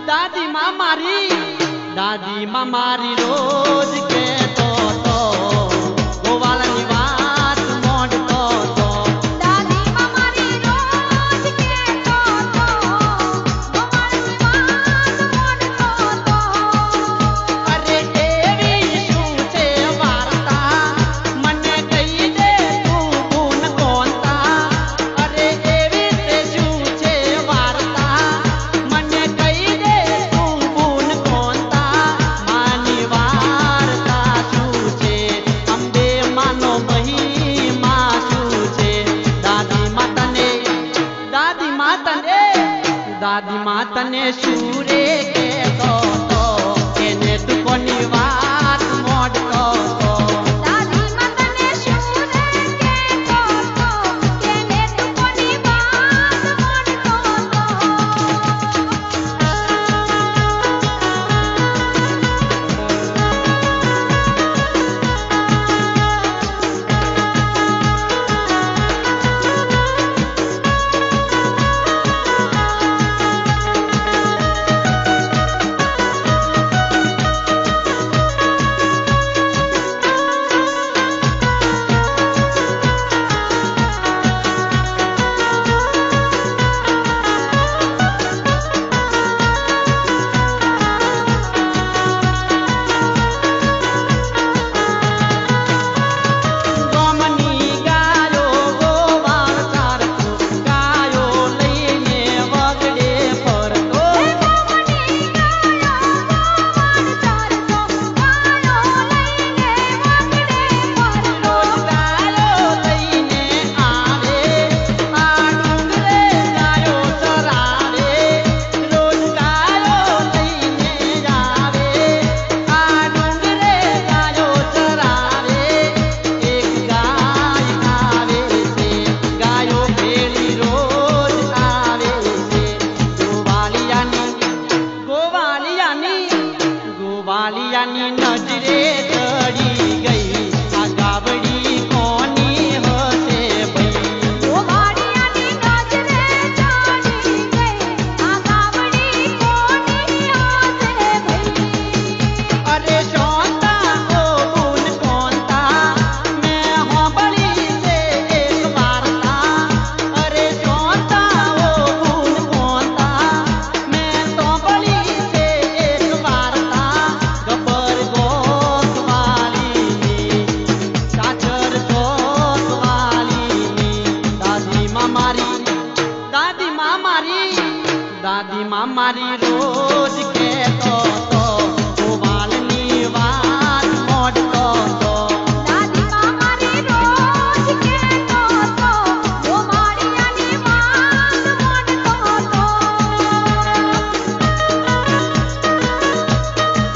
દાદી માં મારી રોજ કહેતો તો ગોવાળની વાત મોડતો તો દાદી માં મારી રોજ કહેતો તો ગોવાળની વાત મોડતો તો અરે એવી શું છે વાર્તા મને કહી દે તું ગુણ કોનતા અરે એવી તે શું છે વાર્તા મને કહી દે તું ગુણ કોનતા માની વાર્તા શું છે અંબે માનો મહિમા શું છે દાદી માં તને શું રે કહેતો તો એને તું કોની વાત મોડતો તો દાદી માં તને શું રે કહેતો તો કેને તું કોની વાત મોડતો તો ગમની ગાયો ગોવાળ ચારતો ગાયો લઈને વગડે ફરતો ગમની ગાયો ગોવાળ ચારતો ગાયો લઈને વગડે ફરતો ગાયો લઈને આવે આ ડુંગરે ગાયો ચરાવે રોજ ગાયો લઈને આવે આ ડુંગરે ગાયો ચરાવે એક ગાય આવે છે ગાયો ભેળી રોજ આવે છે ગોવાળિયાની નજરે ચડી ગઈ આ ગાવડી કોની હશે ભઈ ગોવાળિયાની નજરે ચડી ગઈ આ ગાવડી કોની હશે ભઈ અરે શોનતા ઓ ગુણ કોનતા મેં હોંભળી છે એક વાર્તા અરે શોનતા ઓ ગુણ કોનતા મેં સાંભળી છે એક વાર્તા ગબ્બર ગોસવાલીની સાચર ગોસવાલીની દાદી માં મારી રોજ કહેતો